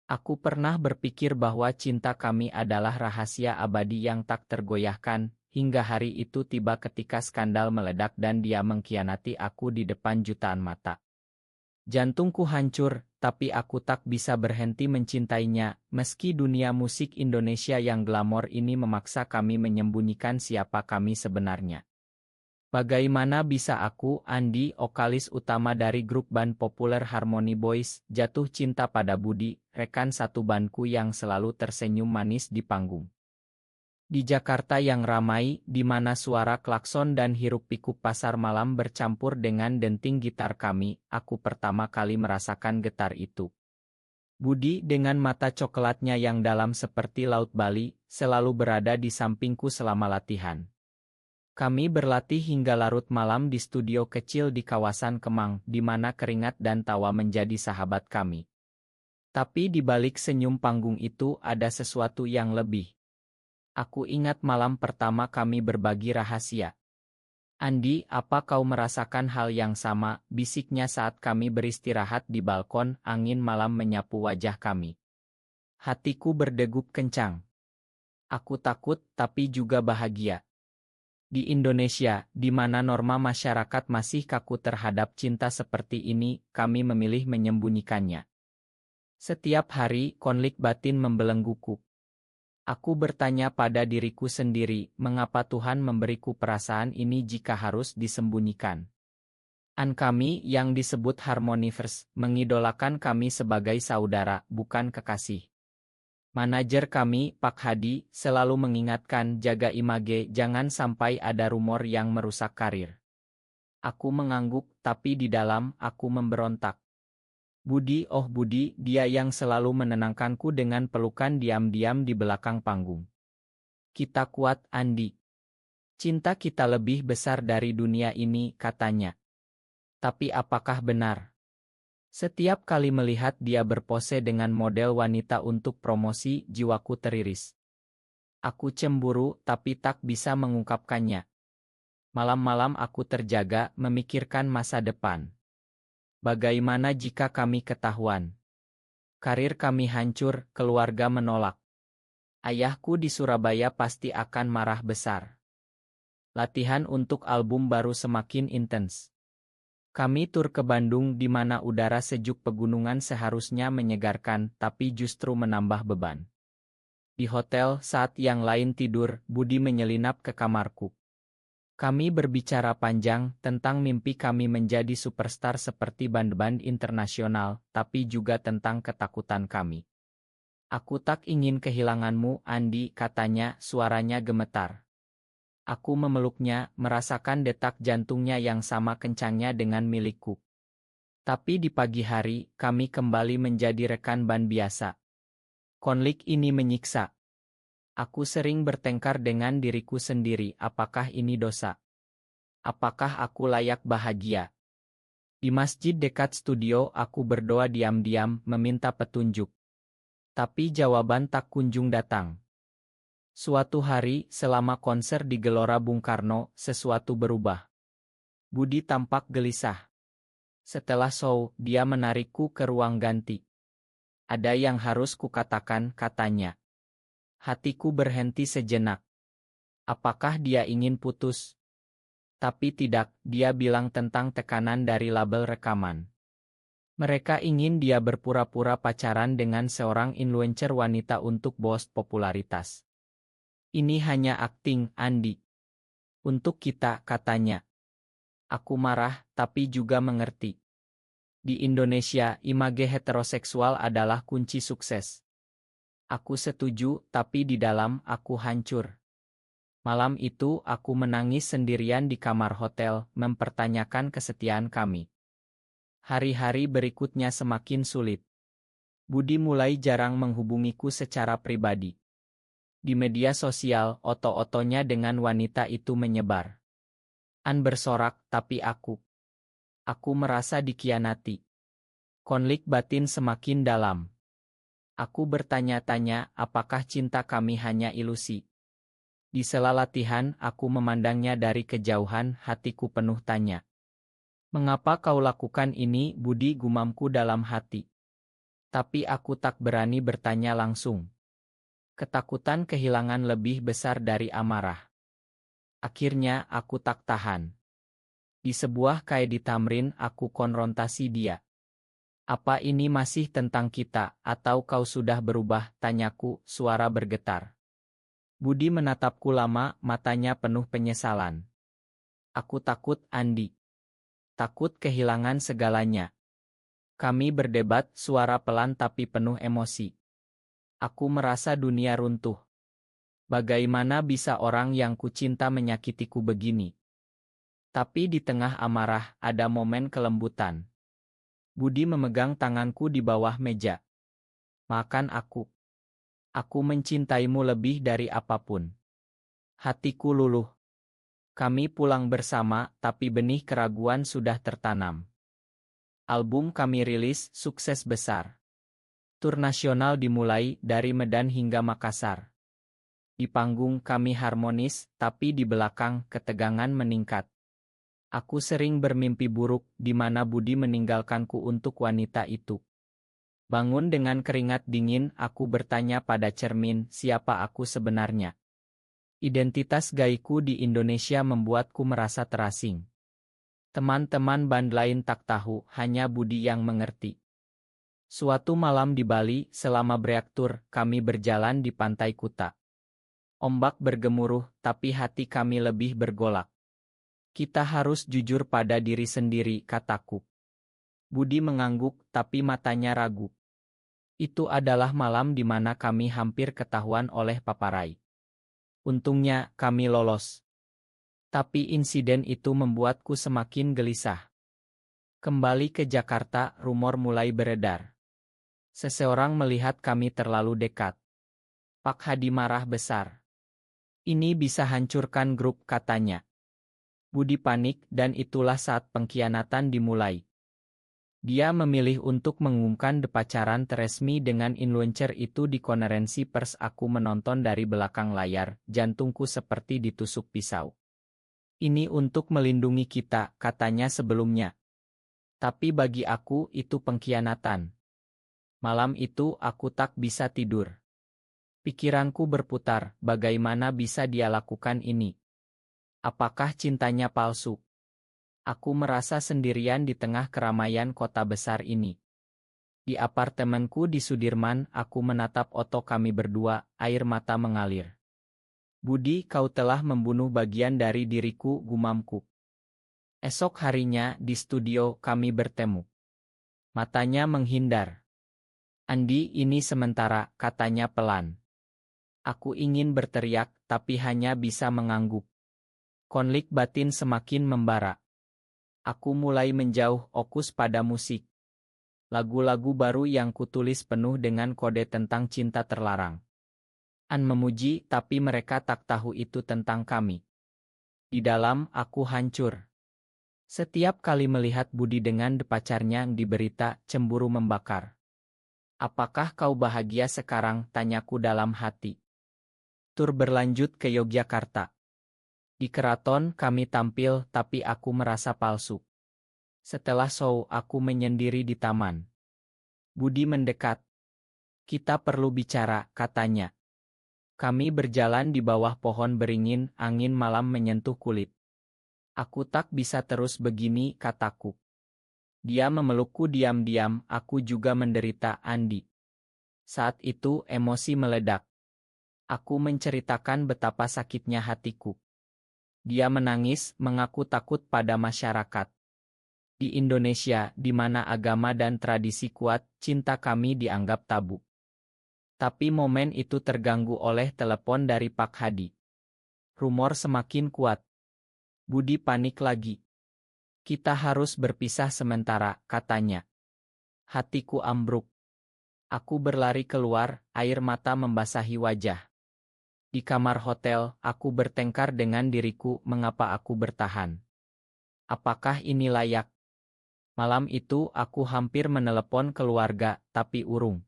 Aku pernah berpikir bahwa cinta kami adalah rahasia abadi yang tak tergoyahkan, hingga hari itu tiba ketika skandal meledak dan dia mengkhianati aku di depan jutaan mata. Jantungku hancur, tapi aku tak bisa berhenti mencintainya, meski dunia musik Indonesia yang glamor ini memaksa kami menyembunyikan siapa kami sebenarnya. Bagaimana bisa aku, Andi, vokalis utama dari grup band populer Harmony Boys, jatuh cinta pada Budi, rekan satu bandku yang selalu tersenyum manis di panggung? Di Jakarta yang ramai, di mana suara klakson dan hiruk-pikuk pasar malam bercampur dengan denting gitar kami, aku pertama kali merasakan getar itu. Budi dengan mata coklatnya yang dalam seperti laut Bali, selalu berada di sampingku selama latihan. Kami berlatih hingga larut malam di studio kecil di kawasan Kemang, di mana keringat dan tawa menjadi sahabat kami. Tapi di balik senyum panggung itu ada sesuatu yang lebih. Aku ingat malam pertama kami berbagi rahasia. Andi, apa kau merasakan hal yang sama? Bisiknya saat kami beristirahat di balkon, angin malam menyapu wajah kami. Hatiku berdegup kencang. Aku takut, tapi juga bahagia. Di Indonesia, di mana norma masyarakat masih kaku terhadap cinta seperti ini, kami memilih menyembunyikannya. Setiap hari, konflik batin membelengguku. Aku bertanya pada diriku sendiri, mengapa Tuhan memberiku perasaan ini jika harus disembunyikan? Kami yang disebut Harmoniverse, mengidolakan kami sebagai saudara, bukan kekasih. Manajer kami, Pak Hadi, selalu mengingatkan jaga image, jangan sampai ada rumor yang merusak karir. Aku mengangguk, tapi di dalam, aku memberontak. Budi, oh Budi, dia yang selalu menenangkanku dengan pelukan diam-diam di belakang panggung. Kita kuat, Andi. Cinta kita lebih besar dari dunia ini, katanya. Tapi apakah benar? Setiap kali melihat dia berpose dengan model wanita untuk promosi, jiwaku teriris. Aku cemburu, tapi tak bisa mengungkapkannya. Malam-malam aku terjaga, memikirkan masa depan. Bagaimana jika kami ketahuan? Karir kami hancur, keluarga menolak. Ayahku di Surabaya pasti akan marah besar. Latihan untuk album baru semakin intens. Kami tur ke Bandung di mana udara sejuk pegunungan seharusnya menyegarkan, tapi justru menambah beban. Di hotel, saat yang lain tidur, Budi menyelinap ke kamarku. Kami berbicara panjang tentang mimpi kami menjadi superstar seperti band-band internasional, tapi juga tentang ketakutan kami. Aku tak ingin kehilanganmu, Andi, katanya, suaranya gemetar. Aku memeluknya, merasakan detak jantungnya yang sama kencangnya dengan milikku. Tapi di pagi hari, kami kembali menjadi rekan band biasa. Konflik ini menyiksa. Aku sering bertengkar dengan diriku sendiri, apakah ini dosa? Apakah aku layak bahagia? Di masjid dekat studio aku berdoa diam-diam, meminta petunjuk. Tapi jawaban tak kunjung datang. Suatu hari, selama konser di Gelora Bung Karno, sesuatu berubah. Budi tampak gelisah. Setelah show, dia menarikku ke ruang ganti. Ada yang harus kukatakan, katanya. Hatiku berhenti sejenak. Apakah dia ingin putus? Tapi tidak, dia bilang tentang tekanan dari label rekaman. Mereka ingin dia berpura-pura pacaran dengan seorang influencer wanita untuk boost popularitas. Ini hanya akting, Andi. Untuk kita, katanya. Aku marah, tapi juga mengerti. Di Indonesia, image heteroseksual adalah kunci sukses. Aku setuju, tapi di dalam, aku hancur. Malam itu, aku menangis sendirian di kamar hotel, mempertanyakan kesetiaan kami. Hari-hari berikutnya semakin sulit. Budi mulai jarang menghubungiku secara pribadi. Di media sosial, oto-otonya dengan wanita itu menyebar. Bersorak, tapi aku merasa dikhianati. Konflik batin semakin dalam. Aku bertanya-tanya, apakah cinta kami hanya ilusi? Di sela latihan, aku memandangnya dari kejauhan, hatiku penuh tanya. Mengapa kau lakukan ini, Budi, gumamku dalam hati? Tapi aku tak berani bertanya langsung. Ketakutan kehilangan lebih besar dari amarah. Akhirnya aku tak tahan. Di sebuah kaedah tamrin aku konfrontasi dia. Apa ini masih tentang kita, atau kau sudah berubah? Tanyaku, suara bergetar. Budi menatapku lama, matanya penuh penyesalan. Aku takut, Andi. Takut kehilangan segalanya. Kami berdebat, suara pelan tapi penuh emosi. Aku merasa dunia runtuh. Bagaimana bisa orang yang kucinta menyakitiku begini? Tapi di tengah amarah, ada momen kelembutan. Budi memegang tanganku di bawah meja. Makan aku. Aku mencintaimu lebih dari apapun. Hatiku luluh. Kami pulang bersama, tapi benih keraguan sudah tertanam. Album kami rilis, sukses besar. Tur nasional dimulai dari Medan hingga Makassar. Di panggung kami harmonis, tapi di belakang ketegangan meningkat. Aku sering bermimpi buruk, di mana Budi meninggalkanku untuk wanita itu. Bangun dengan keringat dingin, aku bertanya pada cermin, siapa aku sebenarnya? Identitas gayku di Indonesia membuatku merasa terasing. Teman-teman band lain tak tahu, hanya Budi yang mengerti. Suatu malam di Bali, selama beraktur, kami berjalan di pantai Kuta. Ombak bergemuruh, tapi hati kami lebih bergolak. Kita harus jujur pada diri sendiri, kataku. Budi mengangguk, tapi matanya ragu. Itu adalah malam di mana kami hampir ketahuan oleh paparai. Untungnya, kami lolos. Tapi insiden itu membuatku semakin gelisah. Kembali ke Jakarta, rumor mulai beredar. Seseorang melihat kami terlalu dekat. Pak Hadi marah besar. Ini bisa hancurkan grup, katanya. Budi panik, dan itulah saat pengkhianatan dimulai. Dia memilih untuk mengumumkan pacaran resmi dengan influencer itu di konferensi pers. Aku menonton dari belakang layar, jantungku seperti ditusuk pisau. Ini untuk melindungi kita, katanya sebelumnya. Tapi bagi aku itu pengkhianatan. Malam itu aku tak bisa tidur. Pikiranku berputar, bagaimana bisa dia lakukan ini? Apakah cintanya palsu? Aku merasa sendirian di tengah keramaian kota besar ini. Di apartemenku di Sudirman, aku menatap foto kami berdua, air mata mengalir. Budi, kau telah membunuh bagian dari diriku, gumamku. Esok harinya, di studio, kami bertemu. Matanya menghindar. Andi, ini sementara, katanya pelan. Aku ingin berteriak, tapi hanya bisa mengangguk. Konflik batin semakin membara. Aku mulai menjauh, fokus pada musik. Lagu-lagu baru yang kutulis penuh dengan kode tentang cinta terlarang. An memuji, tapi mereka tak tahu itu tentang kami. Di dalam, aku hancur. Setiap kali melihat Budi dengan pacarnya di berita, cemburu membakar. Apakah kau bahagia sekarang? Tanyaku dalam hati. Tur berlanjut ke Yogyakarta. Di keraton kami tampil, tapi aku merasa palsu. Setelah show, aku menyendiri di taman. Budi mendekat. Kita perlu bicara, katanya. Kami berjalan di bawah pohon beringin, angin malam menyentuh kulit. Aku tak bisa terus begini, kataku. Dia memelukku diam-diam, aku juga menderita, Andi. Saat itu emosi meledak. Aku menceritakan betapa sakitnya hatiku. Dia menangis, mengaku takut pada masyarakat. Di Indonesia, di mana agama dan tradisi kuat, cinta kami dianggap tabu. Tapi momen itu terganggu oleh telepon dari Pak Hadi. Rumor semakin kuat. Budi panik lagi. Kita harus berpisah sementara, katanya. Hatiku ambruk. Aku berlari keluar, air mata membasahi wajah. Di kamar hotel, aku bertengkar dengan diriku, mengapa aku bertahan. Apakah ini layak? Malam itu aku hampir menelepon keluarga, tapi urung.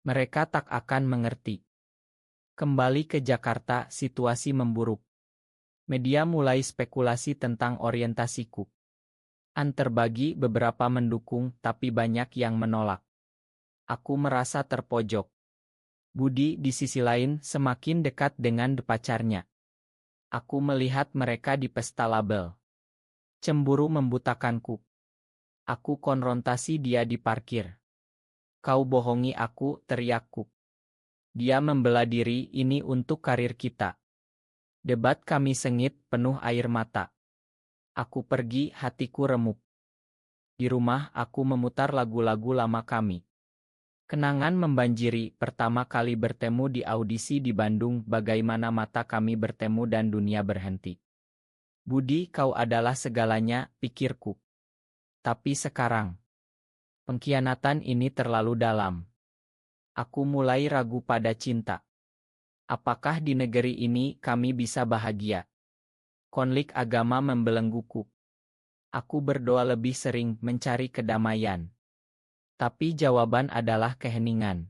Mereka tak akan mengerti. Kembali ke Jakarta, situasi memburuk. Media mulai spekulasi tentang orientasiku. An terbagi, beberapa mendukung, tapi banyak yang menolak. Aku merasa terpojok. Budi di sisi lain semakin dekat dengan pacarnya. Aku melihat mereka di pesta label. Cemburu membutakanku. Aku konfrontasi dia di parkir. Kau bohongi aku, teriakku. Dia membela diri, ini untuk karir kita. Debat kami sengit, penuh air mata. Aku pergi, hatiku remuk. Di rumah aku memutar lagu-lagu lama kami. Kenangan membanjiri, pertama kali bertemu di audisi di Bandung, bagaimana mata kami bertemu dan dunia berhenti. Budi, kau adalah segalanya, pikirku. Tapi sekarang, pengkhianatan ini terlalu dalam. Aku mulai ragu pada cinta. Apakah di negeri ini kami bisa bahagia? Konflik agama membelengguku. Aku berdoa lebih sering, mencari kedamaian. Tapi jawaban adalah keheningan.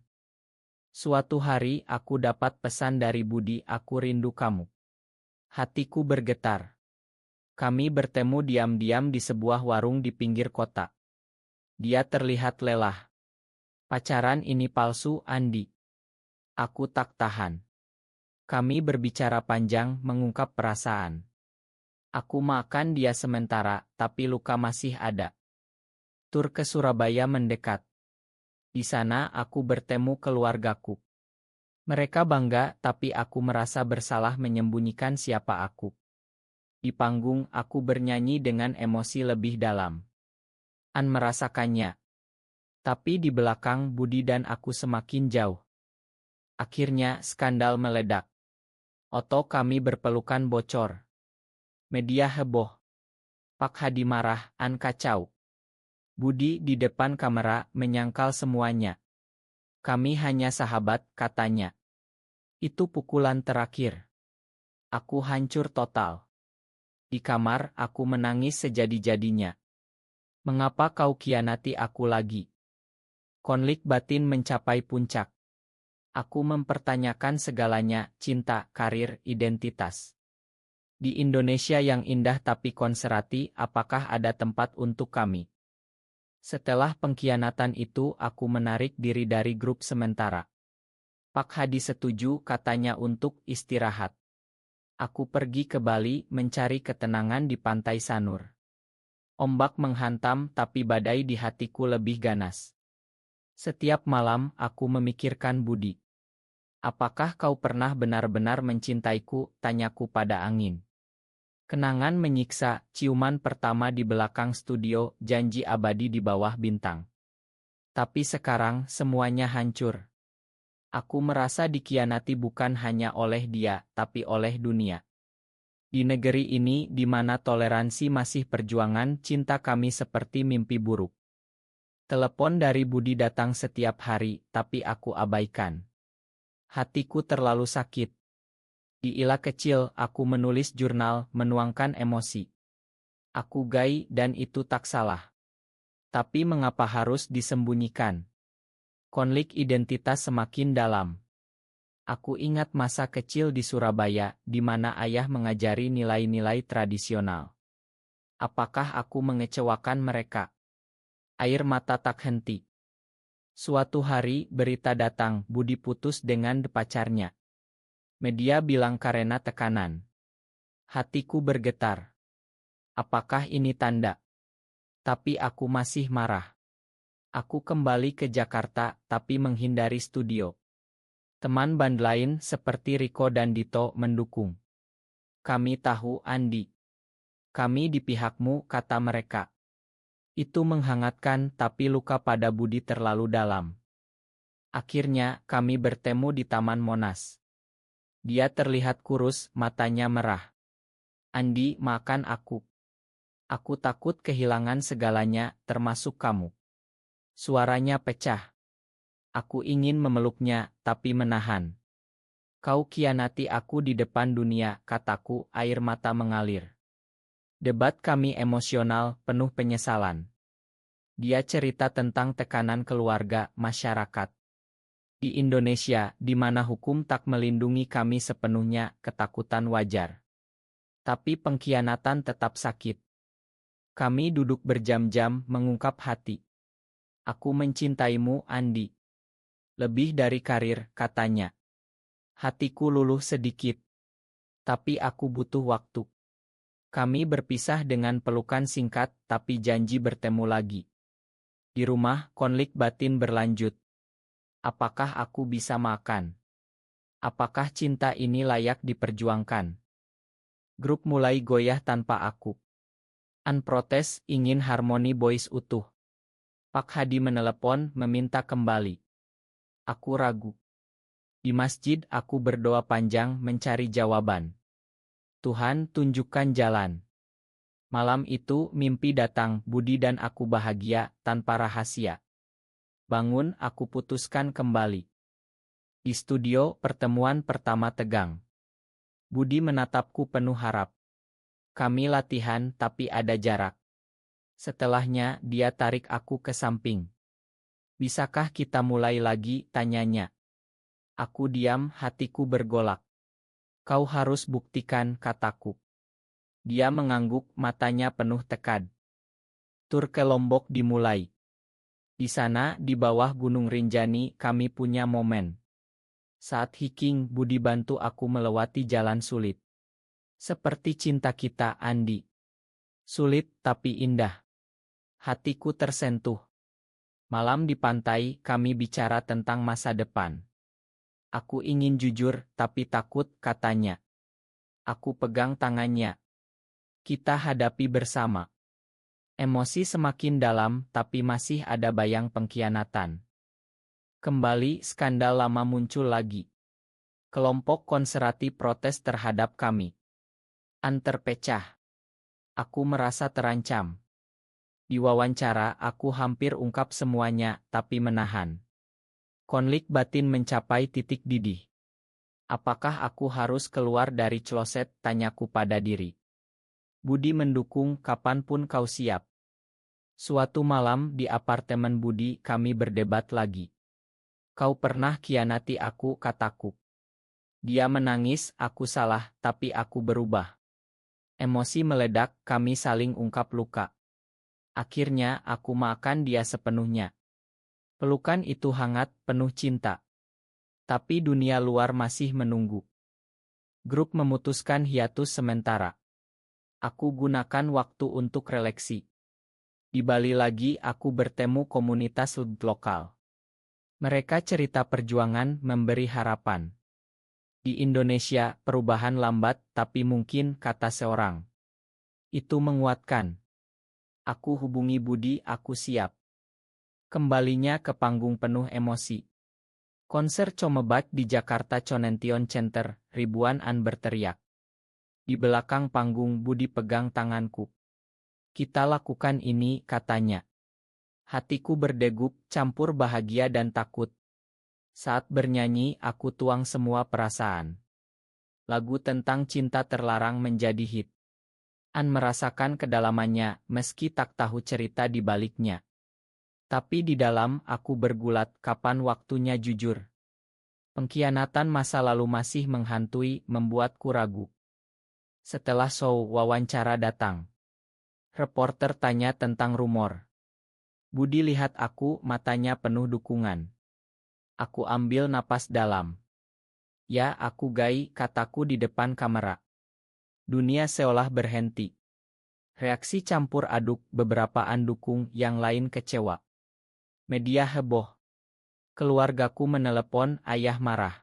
Suatu hari aku dapat pesan dari Budi, aku rindu kamu. Hatiku bergetar. Kami bertemu diam-diam di sebuah warung di pinggir kota. Dia terlihat lelah. Pacaran ini palsu, Andi. Aku tak tahan. Kami berbicara panjang, mengungkap perasaan. Aku makan dia sementara, tapi luka masih ada. Tur ke Surabaya mendekat. Di sana aku bertemu keluargaku. Mereka bangga, tapi aku merasa bersalah menyembunyikan siapa aku. Di panggung aku bernyanyi dengan emosi lebih dalam. An merasakannya. Tapi di belakang Budi dan aku semakin jauh. Akhirnya skandal meledak. Foto kami berpelukan bocor. Media heboh. Pak Hadi marah, An kacau. Budi di depan kamera menyangkal semuanya. Kami hanya sahabat, katanya. Itu pukulan terakhir. Aku hancur total. Di kamar aku menangis sejadi-jadinya. Mengapa kau khianati aku lagi? Konflik batin mencapai puncak. Aku mempertanyakan segalanya, cinta, karir, identitas. Di Indonesia yang indah tapi konservatif, apakah ada tempat untuk kami? Setelah pengkhianatan itu aku menarik diri dari grup sementara. Pak Hadi setuju, katanya, untuk istirahat. Aku pergi ke Bali mencari ketenangan di pantai Sanur. Ombak menghantam tapi badai di hatiku lebih ganas. Setiap malam aku memikirkan Budi. Apakah kau pernah benar-benar mencintaiku, tanyaku pada angin. Kenangan menyiksa, ciuman pertama di belakang studio, janji abadi di bawah bintang. Tapi sekarang semuanya hancur. Aku merasa dikhianati bukan hanya oleh dia, tapi oleh dunia. Di negeri ini di mana toleransi masih perjuangan, cinta kami seperti mimpi buruk. Telepon dari Budi datang setiap hari, tapi aku abaikan. Hatiku terlalu sakit. Di ila kecil, aku menulis jurnal, menuangkan emosi. Aku gay dan itu tak salah. Tapi mengapa harus disembunyikan? Konflik identitas semakin dalam. Aku ingat masa kecil di Surabaya, di mana ayah mengajari nilai-nilai tradisional. Apakah aku mengecewakan mereka? Air mata tak henti. Suatu hari, berita datang, Budi putus dengan pacarnya. Media bilang karena tekanan. Hatiku bergetar. Apakah ini tanda? Tapi aku masih marah. Aku kembali ke Jakarta, tapi menghindari studio. Teman band lain seperti Riko dan Dito mendukung. Kami tahu, Andi. Kami di pihakmu, kata mereka. Itu menghangatkan, tapi luka pada Budi terlalu dalam. Akhirnya, kami bertemu di Taman Monas. Dia terlihat kurus, matanya merah. Andi, maafkan aku. Aku takut kehilangan segalanya, termasuk kamu. Suaranya pecah. Aku ingin memeluknya, tapi menahan. Kau khianati aku di depan dunia, kataku, air mata mengalir. Debat kami emosional, penuh penyesalan. Dia cerita tentang tekanan keluarga, masyarakat. Di Indonesia, di mana hukum tak melindungi kami sepenuhnya, ketakutan wajar. Tapi pengkhianatan tetap sakit. Kami duduk berjam-jam, mengungkap hati. Aku mencintaimu, Andi. Lebih dari karir, katanya. Hatiku luluh sedikit. Tapi aku butuh waktu. Kami berpisah dengan pelukan singkat, tapi janji bertemu lagi. Di rumah, konflik batin berlanjut. Apakah aku bisa makan? Apakah cinta ini layak diperjuangkan? Grup mulai goyah tanpa aku. An protes, ingin harmoni boys utuh. Pak Hadi menelepon, meminta kembali. Aku ragu. Di masjid aku berdoa panjang mencari jawaban. Tuhan, tunjukkan jalan. Malam itu mimpi datang, Budi dan aku bahagia, tanpa rahasia. Bangun, aku putuskan kembali. Di studio, pertemuan pertama tegang. Budi menatapku penuh harap. Kami latihan, tapi ada jarak. Setelahnya, dia tarik aku ke samping. Bisakah kita mulai lagi, tanyanya. Aku diam, hatiku bergolak. Kau harus buktikan, kataku. Dia mengangguk, matanya penuh tekad. Tur ke Lombok dimulai. Di sana, di bawah Gunung Rinjani, kami punya momen. Saat hiking, Budi bantu aku melewati jalan sulit. Seperti cinta kita, Andi. Sulit, tapi indah. Hatiku tersentuh. Malam di pantai, kami bicara tentang masa depan. Aku ingin jujur, tapi takut, katanya. Aku pegang tangannya. Kita hadapi bersama. Emosi semakin dalam, tapi masih ada bayang pengkhianatan. Kembali, skandal lama muncul lagi. Kelompok konservatif protes terhadap kami. An terpecah. Aku merasa terancam. Di wawancara, aku hampir ungkap semuanya, tapi menahan. Konflik batin mencapai titik didih. Apakah aku harus keluar dari kloset, tanyaku pada diri. Budi mendukung, kapanpun kau siap. Suatu malam di apartemen Budi kami berdebat lagi. Kau pernah khianati aku, kataku. Dia menangis, aku salah, tapi aku berubah. Emosi meledak, kami saling ungkap luka. Akhirnya, aku maafkan dia sepenuhnya. Pelukan itu hangat, penuh cinta. Tapi dunia luar masih menunggu. Grup memutuskan hiatus sementara. Aku gunakan waktu untuk refleksi. Di Bali lagi, aku bertemu komunitas lokal. Mereka cerita perjuangan, memberi harapan. Di Indonesia, perubahan lambat, tapi mungkin, kata seorang. Itu menguatkan. Aku hubungi Budi, aku siap. Kembalinya ke panggung penuh emosi. Konser Comeback di Jakarta Convention Center, ribuan an berteriak. Di belakang panggung Budi pegang tanganku. Kita lakukan ini, katanya. Hatiku berdegup, campur bahagia dan takut. Saat bernyanyi, aku tuang semua perasaan. Lagu tentang cinta terlarang menjadi hit. An merasakan kedalamannya, meski tak tahu cerita di baliknya. Tapi di dalam, aku bergulat, kapan waktunya jujur. Pengkhianatan masa lalu masih menghantui, membuatku ragu. Setelah show, wawancara datang. Reporter tanya tentang rumor. Budi lihat aku, matanya penuh dukungan. Aku ambil napas dalam. Ya, aku gai, kataku di depan kamera. Dunia seolah berhenti. Reaksi campur aduk, beberapa dukung, yang lain kecewa. Media heboh. Keluargaku menelepon, ayah marah.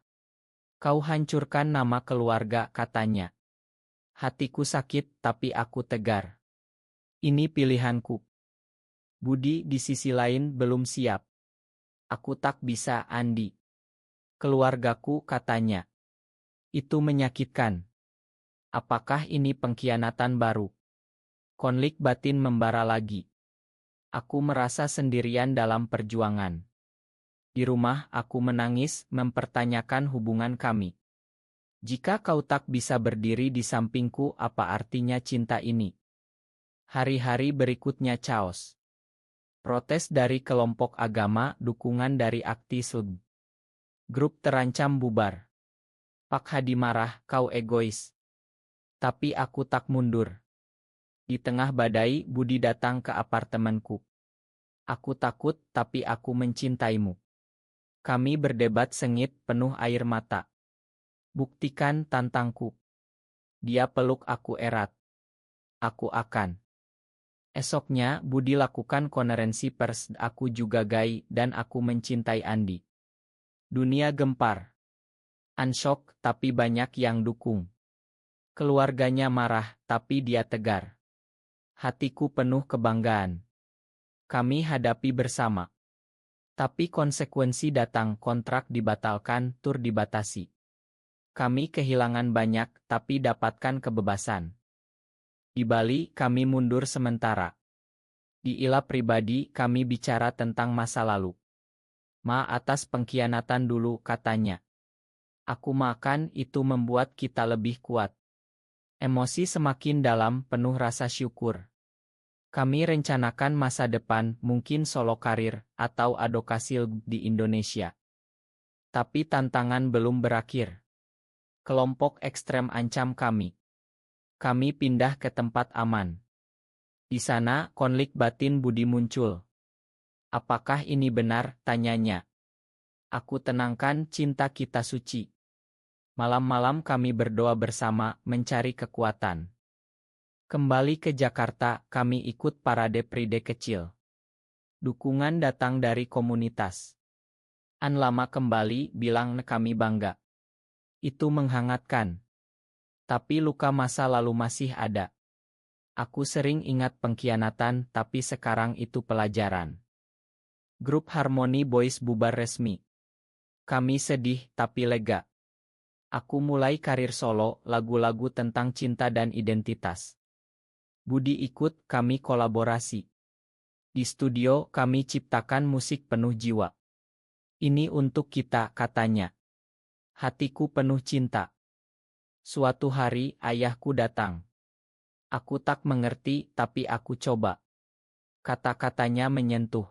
Kau hancurkan nama keluarga, katanya. Hatiku sakit, tapi aku tegar. Ini pilihanku. Budi di sisi lain belum siap. Aku tak bisa, Andi. Keluargaku, katanya. Itu menyakitkan. Apakah ini pengkhianatan baru? Konflik batin membara lagi. Aku merasa sendirian dalam perjuangan. Di rumah, aku menangis, mempertanyakan hubungan kami. Jika kau tak bisa berdiri di sampingku, apa artinya cinta ini? Hari-hari berikutnya chaos. Protes dari kelompok agama, dukungan dari aktivis. Grup terancam bubar. Pak Hadi marah, kau egois. Tapi aku tak mundur. Di tengah badai, Budi datang ke apartemenku. Aku takut, tapi aku mencintaimu. Kami berdebat sengit, penuh air mata. Buktikan, tantangku. Dia peluk aku erat. Aku akan. Esoknya, Budi lakukan konferensi pers. Aku juga gay, dan aku mencintai Andi. Dunia gempar. Ansok, tapi banyak yang dukung. Keluarganya marah, tapi dia tegar. Hatiku penuh kebanggaan. Kami hadapi bersama. Tapi konsekuensi datang, kontrak dibatalkan, tur dibatasi. Kami kehilangan banyak, tapi dapatkan kebebasan. Di Bali, kami mundur sementara. Di Ila pribadi, kami bicara tentang masa lalu. Ma atas pengkhianatan dulu, katanya. Aku makan, itu membuat kita lebih kuat. Emosi semakin dalam, penuh rasa syukur. Kami rencanakan masa depan, mungkin solo karir, atau advokasi di Indonesia. Tapi tantangan belum berakhir. Kelompok ekstrem ancam kami. Kami pindah ke tempat aman. Di sana, konflik batin Budi muncul. Apakah ini benar? Tanyanya. Aku tenangkan, cinta kita suci. Malam-malam kami berdoa bersama, mencari kekuatan. Kembali ke Jakarta, kami ikut parade Pride kecil. Dukungan datang dari komunitas. An lama kembali, bilang kami bangga. Itu menghangatkan. Tapi luka masa lalu masih ada. Aku sering ingat pengkhianatan, tapi sekarang itu pelajaran. Grup Harmony Boys bubar resmi. Kami sedih, tapi lega. Aku mulai karir solo, lagu-lagu tentang cinta dan identitas. Budi ikut, kami kolaborasi. Di studio, kami ciptakan musik penuh jiwa. Ini untuk kita, katanya. Hatiku penuh cinta. Suatu hari, ayahku datang. Aku tak mengerti, tapi aku coba. Kata-katanya menyentuh.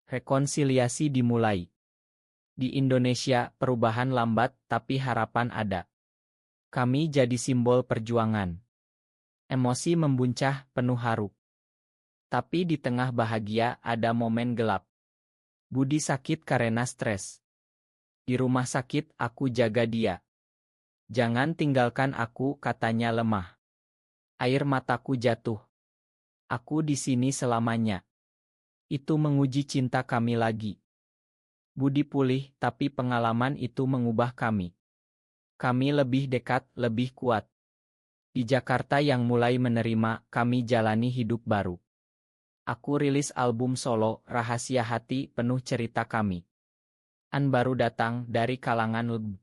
Rekonsiliasi dimulai. Di Indonesia, perubahan lambat, tapi harapan ada. Kami jadi simbol perjuangan. Emosi membuncah, penuh haru. Tapi di tengah bahagia, ada momen gelap. Budi sakit karena stres. Di rumah sakit, aku jaga dia. Jangan tinggalkan aku, katanya lemah. Air mataku jatuh. Aku di sini selamanya. Itu menguji cinta kami lagi. Budi pulih, tapi pengalaman itu mengubah kami. Kami lebih dekat, lebih kuat. Di Jakarta yang mulai menerima, kami jalani hidup baru. Aku rilis album solo, Rahasia Hati, penuh cerita kami. An baru datang dari kalangan LB.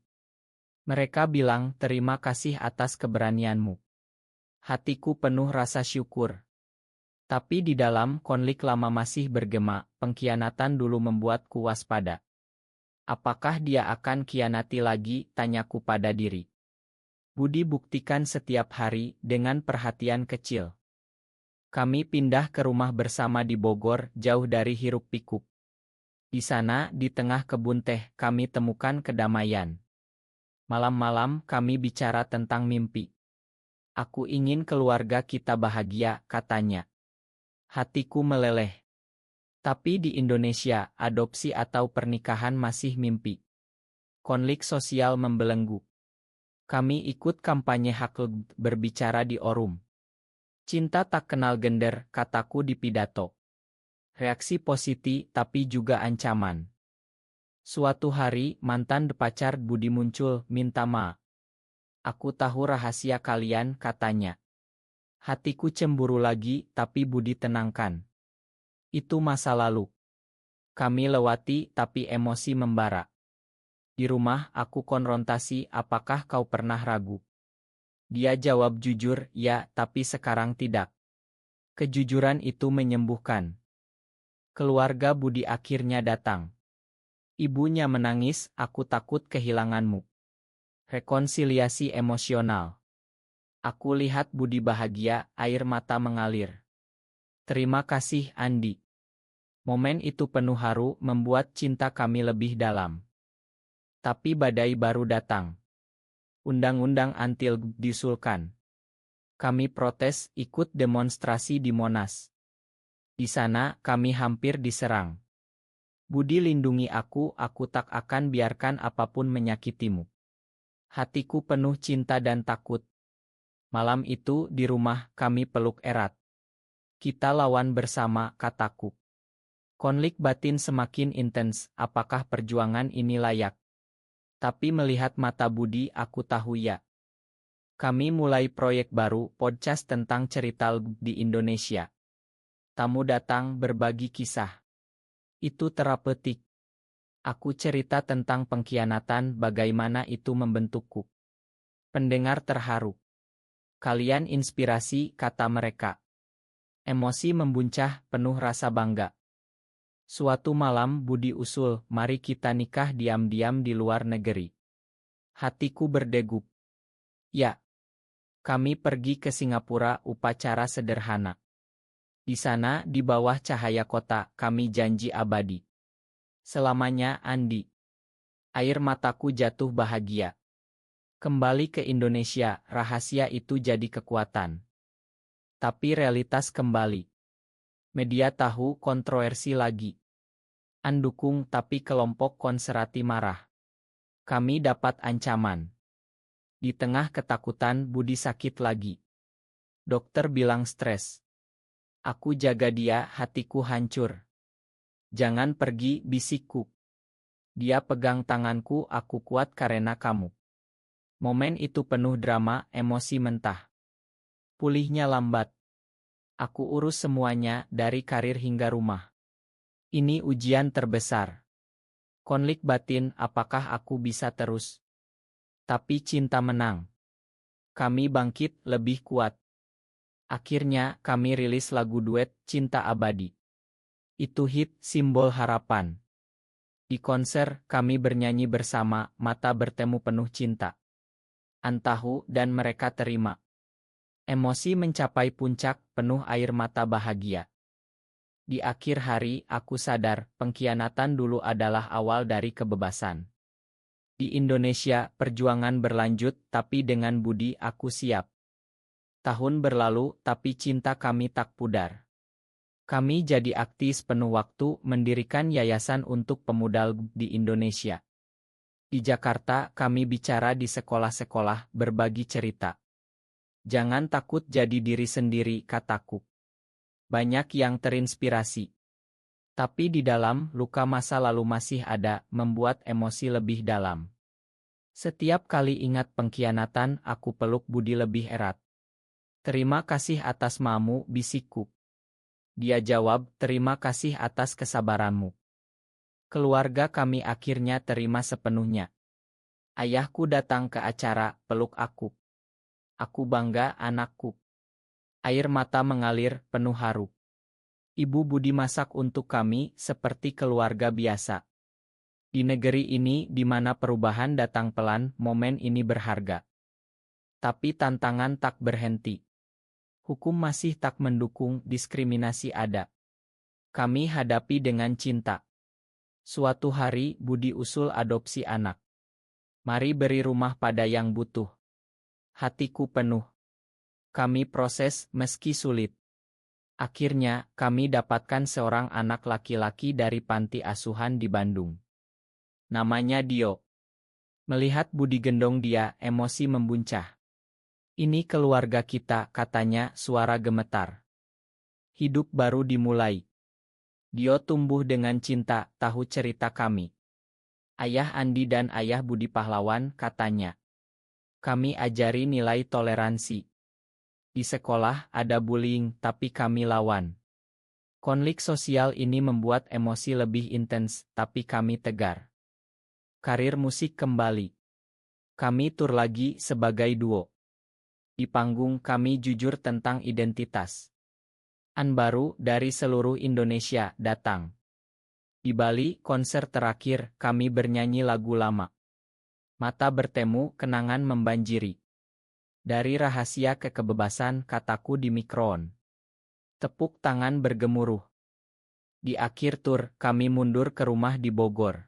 Mereka bilang, terima kasih atas keberanianmu. Hatiku penuh rasa syukur. Tapi di dalam, konflik lama masih bergema, pengkhianatan dulu membuatku waspada. Apakah dia akan khianati lagi, tanyaku pada diri. Budi buktikan setiap hari, dengan perhatian kecil. Kami pindah ke rumah bersama di Bogor, jauh dari hiruk-pikuk. Di sana, di tengah kebun teh, kami temukan kedamaian. Malam-malam, kami bicara tentang mimpi. Aku ingin keluarga kita bahagia, katanya. Hatiku meleleh. Tapi di Indonesia, adopsi atau pernikahan masih mimpi. Konflik sosial membelenggu. Kami ikut kampanye hak berbicara di Orum. Cinta tak kenal gender, kataku di pidato. Reaksi positif, tapi juga ancaman. Suatu hari, mantan pacar Budi muncul, minta maaf. Aku tahu rahasia kalian, katanya. Hatiku cemburu lagi, tapi Budi tenangkan. Itu masa lalu. Kami lewati, tapi emosi membara. Di rumah, aku konfrontasi, apakah kau pernah ragu? Dia jawab jujur, ya, tapi sekarang tidak. Kejujuran itu menyembuhkan. Keluarga Budi akhirnya datang. Ibunya menangis, aku takut kehilanganmu. Rekonsiliasi emosional. Aku lihat Budi bahagia, air mata mengalir. Terima kasih, Andi. Momen itu penuh haru, membuat cinta kami lebih dalam. Tapi badai baru datang. Undang-undang anti diusulkan. Kami protes, ikut demonstrasi di Monas. Di sana, kami hampir diserang. Budi lindungi aku tak akan biarkan apapun menyakitimu. Hatiku penuh cinta dan takut. Malam itu di rumah kami peluk erat. Kita lawan bersama, kataku. Konflik batin semakin intens, apakah perjuangan ini layak? Tapi melihat mata Budi aku tahu ya. Kami mulai proyek baru, podcast tentang cerita di Indonesia. Tamu datang berbagi kisah. Itu terapeutik. Aku cerita tentang pengkhianatan, bagaimana itu membentukku. Pendengar terharu. Kalian inspirasi, kata mereka. Emosi membuncah, penuh rasa bangga. Suatu malam Budi usul, mari kita nikah diam-diam di luar negeri. Hatiku berdegup. Ya. Kami pergi ke Singapura, upacara sederhana. Di sana, di bawah cahaya kota, kami janji abadi. Selamanya, Andi. Air mataku jatuh bahagia. Kembali ke Indonesia, rahasia itu jadi kekuatan. Tapi realitas kembali. Media tahu, kontroversi lagi. Andukung tapi kelompok konservatif marah. Kami dapat ancaman. Di tengah ketakutan Budi sakit lagi. Dokter bilang stres. Aku jaga dia, hatiku hancur. Jangan pergi, bisikku. Dia pegang tanganku, aku kuat karena kamu. Momen itu penuh drama, emosi mentah. Pulihnya lambat. Aku urus semuanya, dari karir hingga rumah. Ini ujian terbesar. Konflik batin, apakah aku bisa terus? Tapi cinta menang. Kami bangkit, lebih kuat. Akhirnya, kami rilis lagu duet, Cinta Abadi. Itu hit, simbol harapan. Di konser, kami bernyanyi bersama, mata bertemu penuh cinta. Antahu dan mereka terima. Emosi mencapai puncak, penuh air mata bahagia. Di akhir hari, aku sadar, pengkhianatan dulu adalah awal dari kebebasan. Di Indonesia, perjuangan berlanjut, tapi dengan Budi aku siap. Tahun berlalu, tapi cinta kami tak pudar. Kami jadi aktif penuh waktu mendirikan yayasan untuk pemuda di Indonesia. Di Jakarta, kami bicara di sekolah-sekolah, berbagi cerita. Jangan takut jadi diri sendiri, kataku. Banyak yang terinspirasi. Tapi di dalam, luka masa lalu masih ada, membuat emosi lebih dalam. Setiap kali ingat pengkhianatan, aku peluk Budi lebih erat. Terima kasih atas mamu, bisikku. Dia jawab, terima kasih atas kesabaranmu. Keluarga kami akhirnya terima sepenuhnya. Ayahku datang ke acara, peluk aku. Aku bangga, anakku. Air mata mengalir, penuh haru. Ibu Budi masak untuk kami, seperti keluarga biasa. Di negeri ini, di mana perubahan datang pelan, momen ini berharga. Tapi tantangan tak berhenti. Hukum masih tak mendukung, diskriminasi ada. Kami hadapi dengan cinta. Suatu hari, Budi usul adopsi anak. Mari beri rumah pada yang butuh. Hatiku penuh. Kami proses, meski sulit. Akhirnya, kami dapatkan seorang anak laki-laki dari panti asuhan di Bandung. Namanya Dio. Melihat Budi gendong dia, emosi membuncah. Ini keluarga kita, katanya, suara gemetar. Hidup baru dimulai. Dio tumbuh dengan cinta, tahu cerita kami. Ayah Andi dan ayah Budi pahlawan, katanya. Kami ajari nilai toleransi. Di sekolah ada bullying, tapi kami lawan. Konflik sosial ini membuat emosi lebih intens, tapi kami tegar. Karir musik kembali. Kami tur lagi sebagai duo. Di panggung kami jujur tentang identitas. An baru dari seluruh Indonesia datang. Di Bali, konser terakhir, kami bernyanyi lagu lama. Mata bertemu, kenangan membanjiri. Dari rahasia ke kebebasan, kataku di mikron. Tepuk tangan bergemuruh. Di akhir tur, kami mundur ke rumah di Bogor.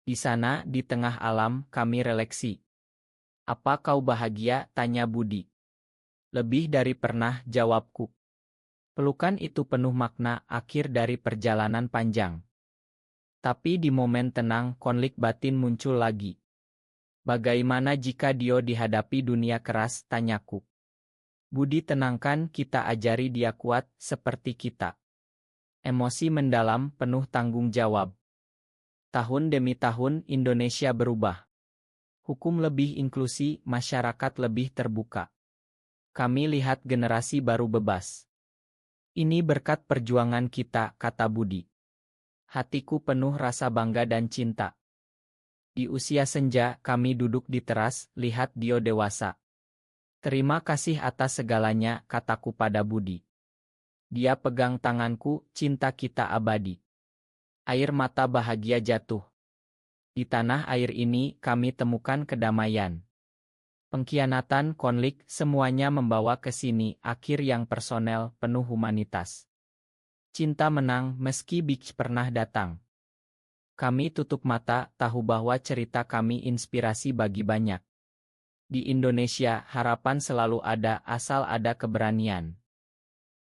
Di sana, di tengah alam, kami releksi. Apa kau bahagia? Tanya Budi. Lebih dari pernah, jawabku. Pelukan itu penuh makna, akhir dari perjalanan panjang. Tapi di momen tenang, konflik batin muncul lagi. Bagaimana jika Dio dihadapi dunia keras, tanyaku. Budi tenangkan, kita ajari dia kuat, seperti kita. Emosi mendalam, penuh tanggung jawab. Tahun demi tahun, Indonesia berubah. Hukum lebih inklusi, masyarakat lebih terbuka. Kami lihat generasi baru bebas. Ini berkat perjuangan kita, kata Budi. Hatiku penuh rasa bangga dan cinta. Di usia senja, kami duduk di teras, lihat Dio dewasa. Terima kasih atas segalanya, kataku pada Budi. Dia pegang tanganku, cinta kita abadi. Air mata bahagia jatuh. Di tanah air ini, kami temukan kedamaian. Pengkhianatan, konflik, semuanya membawa ke sini, akhir yang personel, penuh humanitas. Cinta menang, meski Big pernah datang. Kami tutup mata, tahu bahwa cerita kami inspirasi bagi banyak. Di Indonesia, harapan selalu ada, asal ada keberanian.